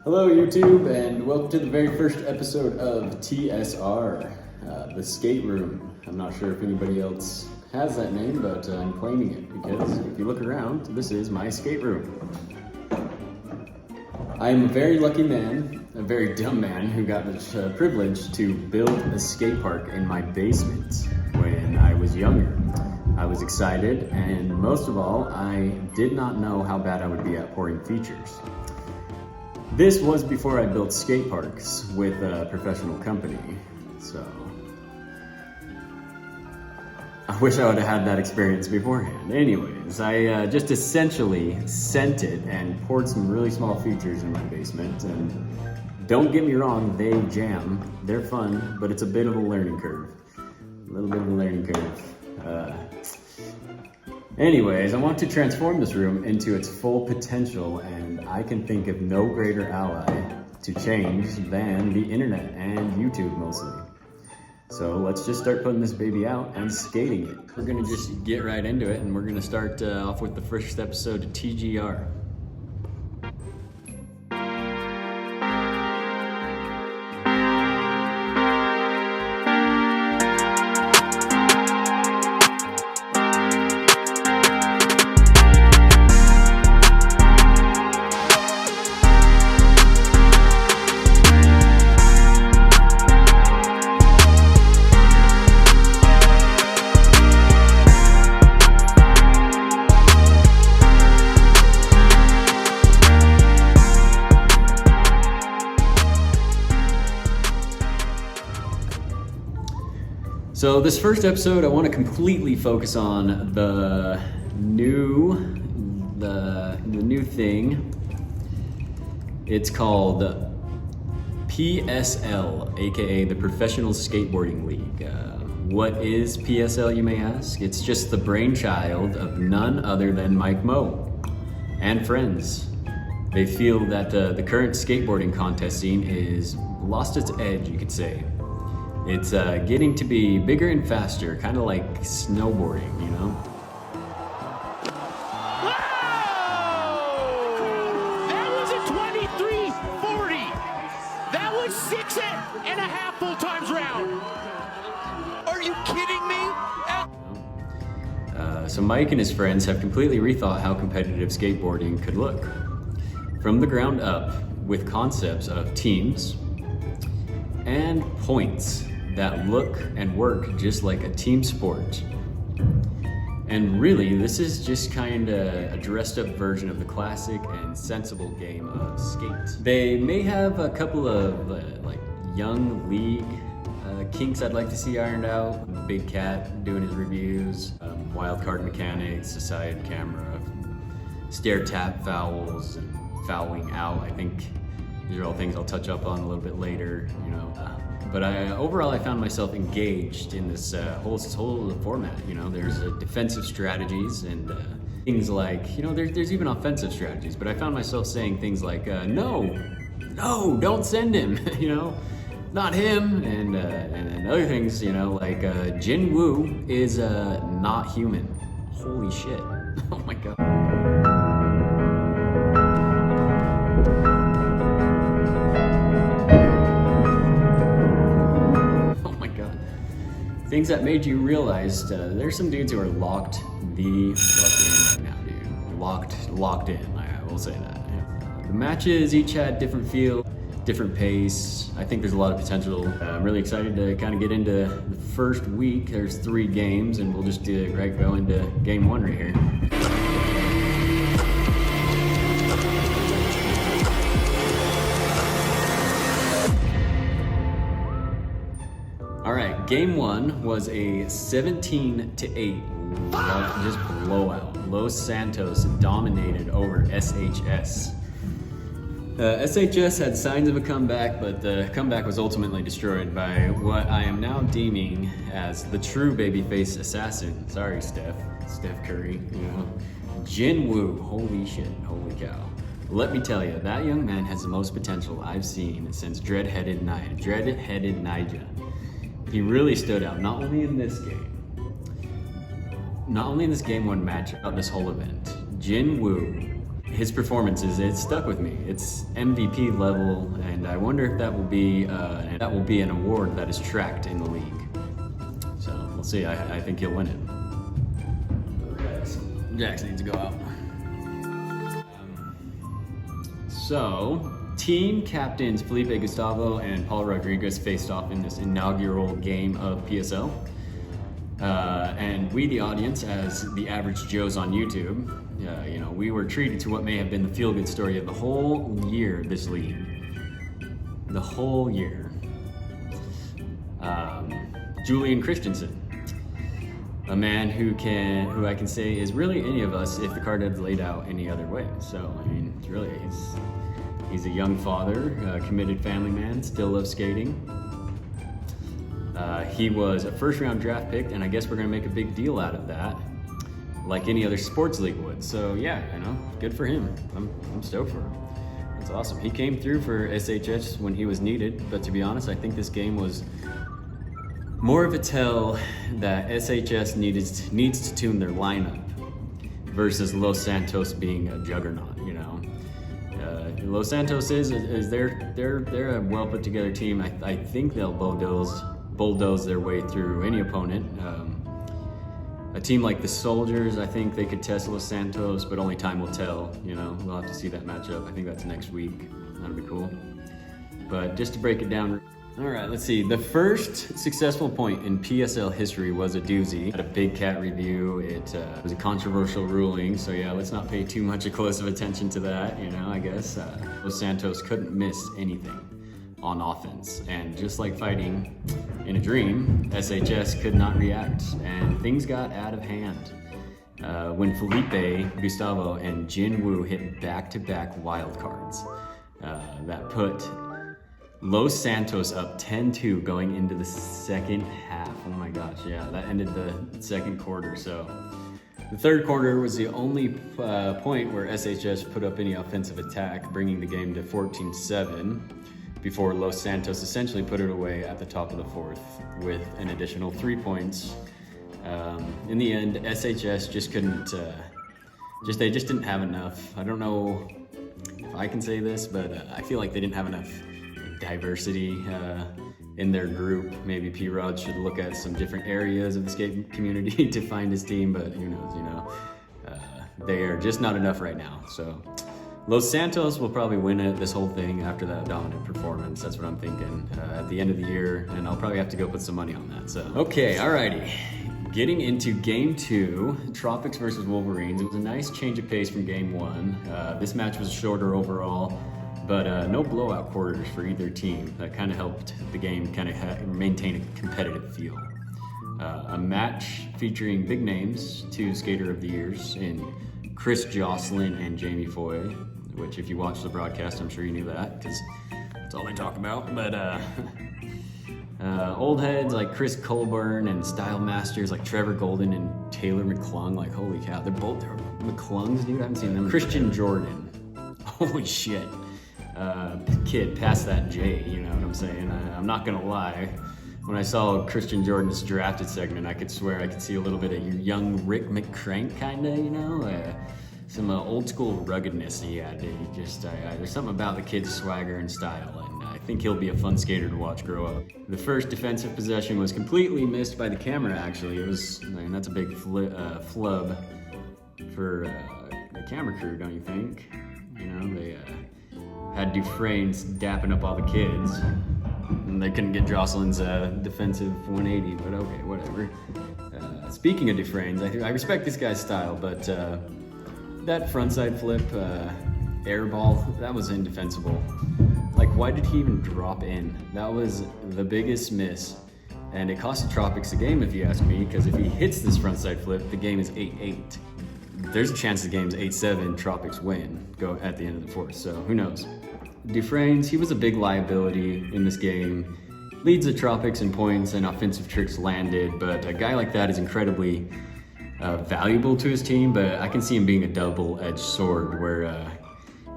Hello YouTube, and welcome to the very first episode of TSR, the skate room. I'm not sure if anybody else has that name, but I'm claiming it because if you look around, this is my skate room. I am a very lucky man, a very dumb man who got the privilege to build a skate park in my basement when I was younger. I was excited, and most of all, I did not know how bad I would be at pouring features. This was before I built skate parks with a professional company, so I wish I would have had that experience beforehand. Anyways, I just essentially sent it and poured some really small features in my basement, and don't get me wrong, they jam. They're fun, but it's a bit of a learning curve. A little bit of a learning curve. Anyways, I want to transform this room into its full potential, and I can think of no greater ally to change than the internet and YouTube mostly. So let's just start putting this baby out and skating it. We're gonna just get right into it, and we're gonna start off with the first episode of TGR. So this first episode, I want to completely focus on the new thing. It's called PSL, aka the Professional Skateboarding League. What is PSL, you may ask? It's just the brainchild of none other than Mike Moe and friends. They feel that the current skateboarding contest scene is lost its edge, you could say. It's getting to be bigger and faster, kind of like snowboarding, you know? Whoa! That was a 23-40. That was 6.5 full times round. Are you kidding me? So Mike and his friends have completely rethought how competitive skateboarding could look. From the ground up, with concepts of teams and points that look and work just like a team sport. And really, this is just kind of a dressed up version of the classic and sensible game of skate. They may have a couple of like young league kinks I'd like to see ironed out. Big Cat doing his reviews, wildcard mechanics, a side camera, stair tap fouls, and fouling out. I think these are all things I'll touch up on a little bit later, you know. But overall, I found myself engaged in this whole format. You know, there's defensive strategies and things like, you know, there's even offensive strategies. But I found myself saying things like, no, don't send him, you know, not him, and other things, you know, like Jin Woo is not human. Holy shit! Oh my god. Things that made you realize there's some dudes who are locked the fuck in right now, dude. Locked in, I will say that. Yeah. The matches each had different feel, different pace. I think there's a lot of potential. I'm really excited to kind of get into the first week. There's 3 go just go into game 1 right here. Alright, game 1 was a 17-8 just blowout. Los Santos dominated over SHS. SHS had signs of a comeback, but the comeback was ultimately destroyed by what I am now deeming as the true babyface assassin. Sorry, Steph Curry, you know. Jin Woo, holy shit, holy cow. Let me tell you, that young man has the most potential I've seen since Dreadheaded Nija. He really stood out, not only in this game 1 match of this whole event. Jin Woo his performances, it stuck with me. It's MVP level, and I wonder if that will be an award that is tracked in the league. So we'll see. I think he'll win it. Jax needs to go out. So, team captains Felipe Gustavo and Paul Rodriguez faced off in this inaugural game of PSL. And we, the audience, as the average Joes on YouTube, we were treated to what may have been the feel-good story of the whole year, this league. The whole year. Julian Christensen. A man who I can say is really any of us if the card had laid out any other way. So, I mean, really, he's a young father, a committed family man, still loves skating. He was a first-round draft pick, and I guess we're gonna make a big deal out of that, like any other sports league would. So yeah, good for him. I'm stoked for him. That's awesome. He came through for SHS when he was needed, but to be honest, I think this game was more of a tell that SHS needs to tune their lineup versus Los Santos being a juggernaut. Los Santos is they're a well put together team. I think they'll bulldoze their way through any opponent. A team like the Soldiers, I think they could test Los Santos, but only time will tell. We'll have to see that matchup. I think that's next week. That'll be cool. But just to break it down. All right, let's see. The first successful point in PSL history was a doozy. At a Big Cat review, it was a controversial ruling, so yeah, let's not pay too much close of attention to that, I guess. Los Santos couldn't miss anything on offense, and just like fighting in a dream, SHS could not react, and things got out of hand. When Felipe, Gustavo, and Jin Woo hit back-to-back wild cards, that put Los Santos up 10-2 going into the second half. Oh my gosh, yeah, that ended the second quarter. So the third quarter was the only point where SHS put up any offensive attack, bringing the game to 14-7 before Los Santos essentially put it away at the top of the fourth with an additional 3 points. In the end, SHS just couldn't, they just didn't have enough. I don't know if I can say this, but I feel like they didn't have enough diversity in their group. Maybe P-Rod should look at some different areas of the skate community to find his team, but who knows, they are just not enough right now. So Los Santos will probably win this whole thing after that dominant performance. That's what I'm thinking at the end of the year, and I'll probably have to go put some money on that. So okay, alrighty. Getting into game 2, Tropics versus Wolverines. It was a nice change of pace from game 1. This match was shorter overall, but no blowout quarters for either team. That kind of helped the game maintain a competitive feel. A match featuring big names, 2 Skater of the Years in Chris Jocelyn and Jamie Foy, which if you watched the broadcast, I'm sure you knew that, because that's all they talk about. But old heads like Chris Colburn and style masters like Trevor Golden and Taylor McClung, like holy cow, they're McClungs, dude, I haven't seen them. Christian Jordan, holy shit. Kid past that J, you know what I'm saying? I'm not gonna lie, when I saw Christian Jordan's drafted segment, I could swear I could see a little bit of your young Rick McCrank kinda, some old school ruggedness he had. There's something about the kid's swagger and style, and I think he'll be a fun skater to watch grow up. The first defensive possession was completely missed by the camera, actually. It was, that's a big flub for the camera crew, don't you think? They had Dufresne's dapping up all the kids, and they couldn't get Jocelyn's defensive 180, but okay, whatever. Speaking of Dufresne's, I respect this guy's style, but that frontside flip, air ball, that was indefensible. Like, why did he even drop in? That was the biggest miss, and it cost the Tropics the game, if you ask me, because if he hits this frontside flip, the game is 8-8. There's a chance the game's 8-7, Tropics win, go at the end of the fourth, so who knows. Dufresne's, he was a big liability in this game. Leads the Tropics in points and offensive tricks landed, but a guy like that is incredibly valuable to his team, but I can see him being a double-edged sword where,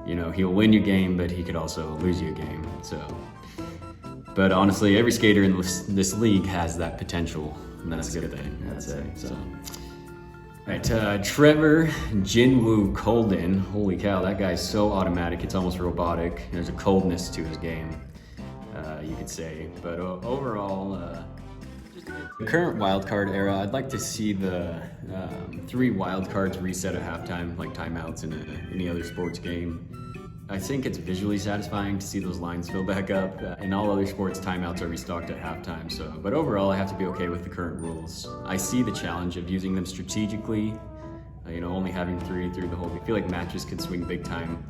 he'll win you a game, but he could also lose you a game, so. But honestly, every skater in this league has that potential, and that's a good thing, I'd say, so. Right, Trevor Jinwoo Colden. Holy cow, that guy's so automatic, it's almost robotic. There's a coldness to his game, you could say. But overall, the current wildcard era, I'd like to see the 3 wildcards reset at halftime, like timeouts in any other sports game. I think it's visually satisfying to see those lines fill back up. In all other sports, timeouts are restocked at halftime. But overall, I have to be okay with the current rules. I see the challenge of using them strategically, only having 3 through the whole game. I feel like matches could swing big time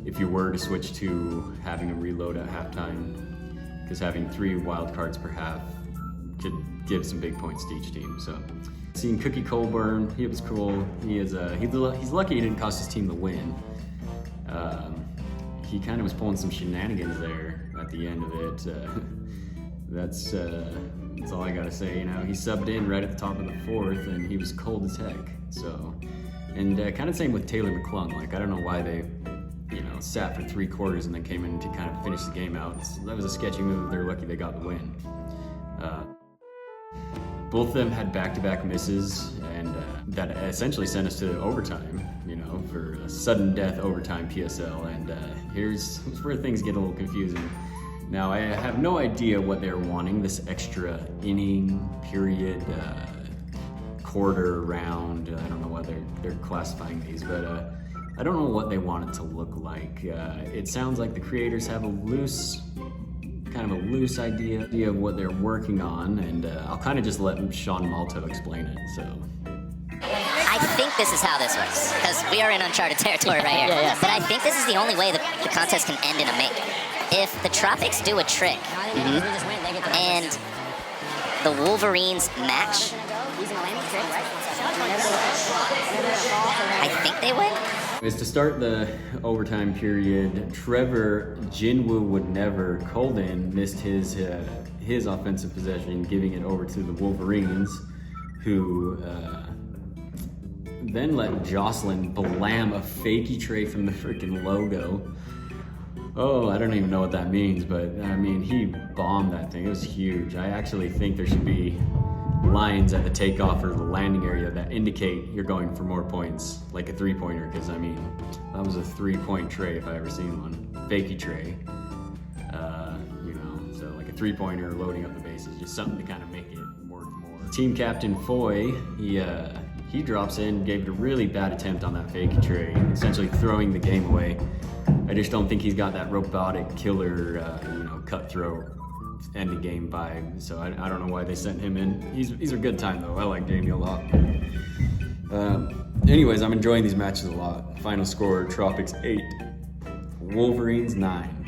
if you were to switch to having a reload at halftime, because having 3 wild cards per half could give some big points to each team. So, seeing Cookie Colburn, he was cool. He's lucky he didn't cost his team the win. He kind of was pulling some shenanigans there at the end of it. That's all I gotta say. He subbed in right at the top of the 4th, and he was cold as heck. So, and kind of same with Taylor McClung. Like, I don't know why they, sat for 3 quarters and then came in to kind of finish the game out. That was a sketchy move. They're lucky they got the win. Both of them had back-to-back misses, and that essentially sent us to overtime, for a sudden death overtime PSL. And here's where things get a little confusing. Now, I have no idea what they're wanting, this extra inning, period, quarter, round. I don't know what they're classifying these, but I don't know what they want it to look like. It sounds like the creators have a loose idea of what they're working on, and I'll kind of just let Sean Malto explain it. So, I think this is how this works, because we are in uncharted territory right here. Yeah. But I think this is the only way the contest can end in a make. If the Tropics do a trick, and the Wolverines match, I think they win. Is to start the overtime period, Trevor Jinwoo would never. Colden missed his offensive possession, giving it over to the Wolverines, who then let Jocelyn blam a fakey tray from the freaking logo. Oh, I don't even know what that means, but I mean, he bombed that thing. It was huge. I actually think there should be lines at the takeoff or the landing area that indicate you're going for more points, like a 3-pointer, because I mean, that was a 3-point tray if I ever seen one. Fakey tray. So like a 3-pointer loading up the bases, just something to kind of make it worth more. Team captain Foy, he drops in, gave it a really bad attempt on that fakey tray, essentially throwing the game away. I just don't think he's got that robotic killer, cutthroat end the game vibe, so I don't know why they sent him in. He's a good time though. I like Jamie a lot. Anyways, I'm enjoying these matches a lot. Final score: Tropics 8, Wolverines 9.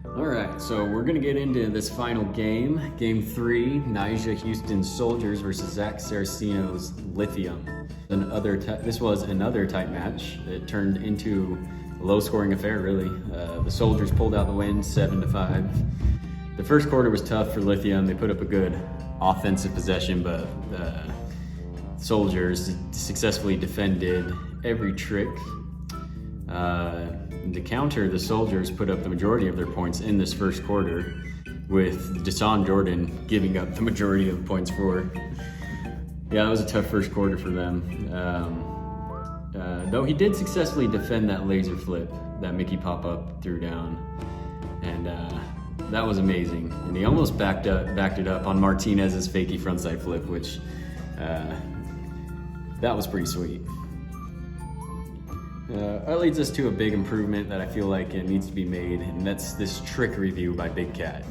All right, so we're gonna get into this final game. Game 3: Nyjah Houston Soldiers versus Zach Saraceno's Lithium. This was another tight match. It turned into a low-scoring affair, really. The Soldiers pulled out the win, 7-5. The first quarter was tough for Lithium. They put up a good offensive possession, but the Soldiers successfully defended every trick. To counter, the Soldiers put up the majority of their points in this first quarter, with Deshaun Jordan giving up the majority of the points for. Yeah, it was a tough first quarter for them. Though he did successfully defend that laser flip that Mickey Pop-Up threw down, and that was amazing. And he almost backed it up on Martinez's fakey frontside flip, which that was pretty sweet. That leads us to a big improvement that I feel like it needs to be made, and that's this trick review by Big Cat.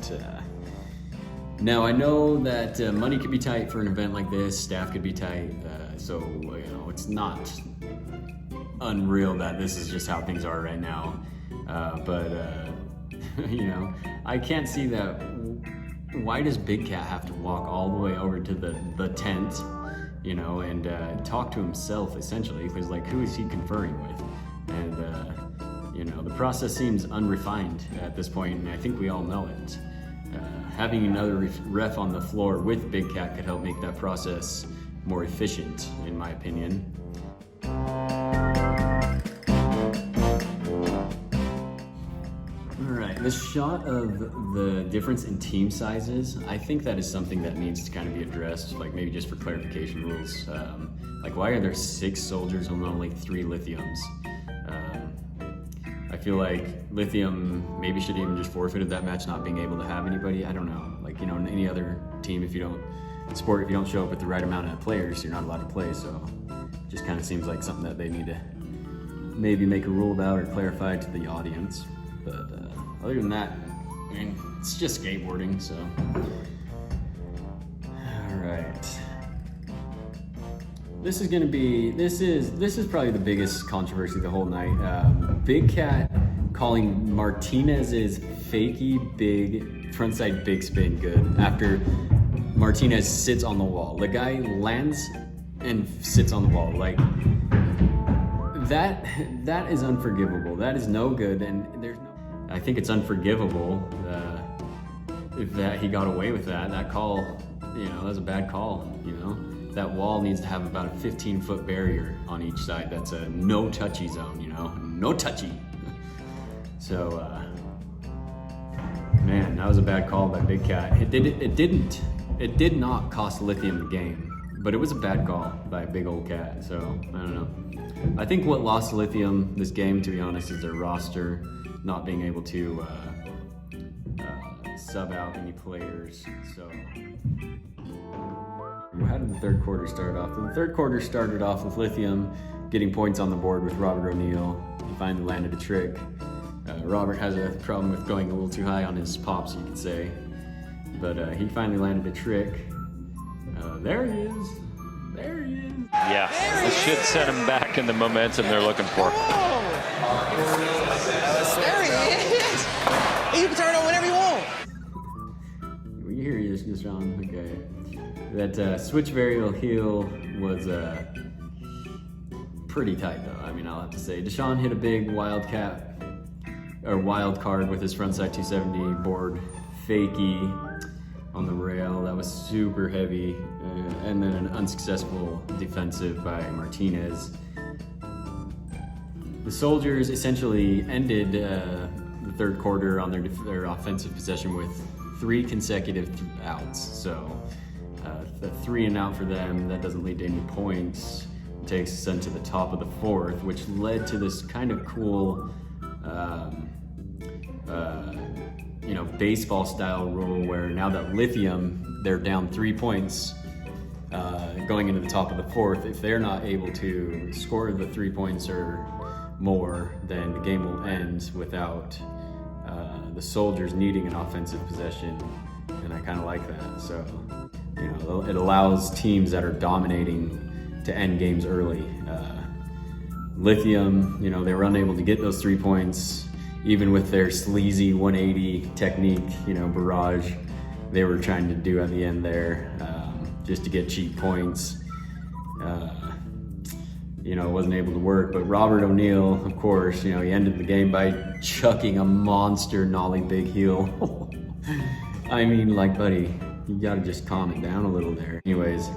Now, I know that money could be tight for an event like this, staff could be tight, so it's not unreal that this is just how things are right now. But I can't see that. Why does Big Cat have to walk all the way over to the tent, and talk to himself essentially? Because who is he conferring with? And the process seems unrefined at this point, and I think we all know it. Having another ref on the floor with Big Cat could help make that process more efficient, in my opinion. All right, The shot of the difference in team sizes, I think that is something that needs to kind of be addressed, like maybe just for clarification rules. Like, why are there 6 soldiers and only 3 lithiums? I feel like lithium maybe should even just forfeited that match, not being able to have anybody. I don't know. Like, you know, in any other team, if you don't show up with the right amount of players, you're not allowed to play. So it just kind of seems like something that they need to maybe make a rule about or clarify to the audience. But other than that, I mean, it's just skateboarding, so. All right. This is probably the biggest controversy of the whole night. Big Cat calling Martinez's fakey big frontside big spin good after Martinez sits on the wall. The guy lands and sits on the wall. Like, that is unforgivable. That is no good, and I think it's unforgivable that he got away with that. That call, you know, that was a bad call, you know. That wall needs to have about a 15-foot barrier on each side. That's a no touchy zone, you know, no touchy. So, man, that was a bad call by Big Cat. It did not cost Lithium the game, but it was a bad call by Big Old Cat. So I don't know. I think what lost Lithium this game, to be honest, is their roster not being able to sub out any players. So. How did the third quarter start off? The third quarter started off with Lithium getting points on the board with Robert O'Neill. He finally landed a trick. Robert has a problem with going a little too high on his pops, you could say. But he finally landed a trick. There he is. There he is. Yeah, this should set him back in the momentum they're looking for. There he is. You can turn on whenever you want. We hear you, Deshaun. Okay. That switch varial heel was pretty tight, though. I mean, I'll have to say. Deshaun hit a big wild card with his frontside 270 board fakie on the rail. That was super heavy. And then an unsuccessful defensive by Martinez. The Soldiers essentially ended the third quarter on their offensive possession with 3 consecutive outs. So the 3 and out for them, that doesn't lead to any points. It takes us into the top of the fourth, which led to this kind of cool, you know, baseball style rule where now that Lithium, they're down 3 points going into the top of the fourth. If they're not able to score the 3 points or more, then the game will end without the Soldiers needing an offensive possession, and I kind of like that. So, you know, it allows teams that are dominating to end games early. Lithium, you know, they were unable to get those 3 points, even with their sleazy 180 technique, you know, barrage they were trying to do at the end there, just to get cheap points. You know, it wasn't able to work, but Robert O'Neill, of course, you know, he ended the game by chucking a monster nollie big heel. I mean, like, buddy, you gotta just calm it down a little there. Anyways,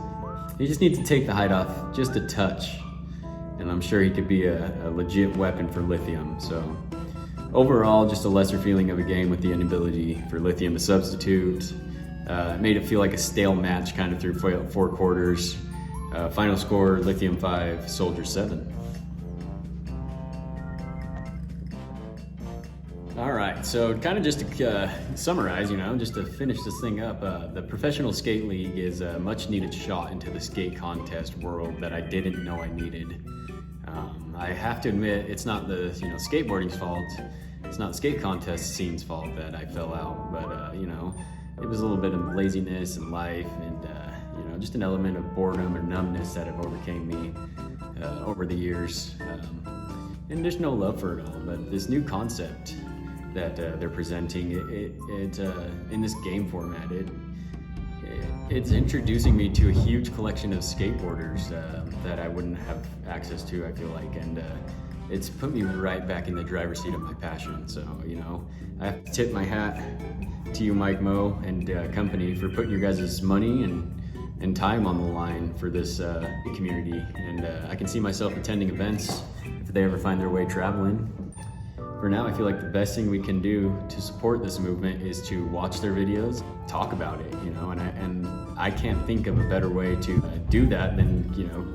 he just needs to take the height off just a touch, and I'm sure he could be a legit weapon for Lithium. So overall, just a lesser feeling of a game with the inability for Lithium to substitute. It made it feel like a stale match kind of through 4 quarters. Final score, Lithium 5, Soldiers 7. All right, so kind of just to summarize, you know, just to finish this thing up, the Professional Skate League is a much needed shot into the skate contest world that I didn't know I needed. I have to admit, it's not the, you know, skateboarding's fault. It's not the skate contest scene's fault that I fell out, but, you know, it was a little bit of laziness in life and, you know, just an element of boredom or numbness that have overcame me over the years. And there's no love for it all, but this new concept that they're presenting, it in this game format, it's introducing me to a huge collection of skateboarders that I wouldn't have access to, I feel like, and it's put me right back in the driver's seat of my passion. So, you know, I have to tip my hat to you, Mike Moe, and company for putting your guys' money and time on the line for this community. And I can see myself attending events if they ever find their way traveling. for now, I feel like the best thing we can do to support this movement is to watch their videos, talk about it, you know, and I can't think of a better way to do that than, you know,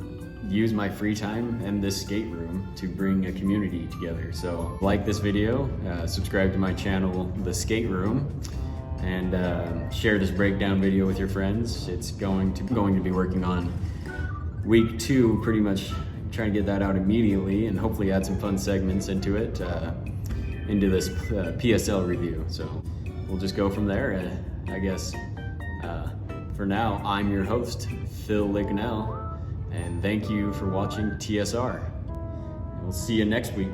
use my free time and this skate room to bring a community together. So like this video, subscribe to my channel, The Skate Room, and share this breakdown video with your friends. It's going to be working on week 2, pretty much trying to get that out immediately and hopefully add some fun segments into it, into this PSL review. So we'll just go from there, I guess. For now, I'm your host, Phil Lignell, and thank you for watching TSR. We'll see you next week.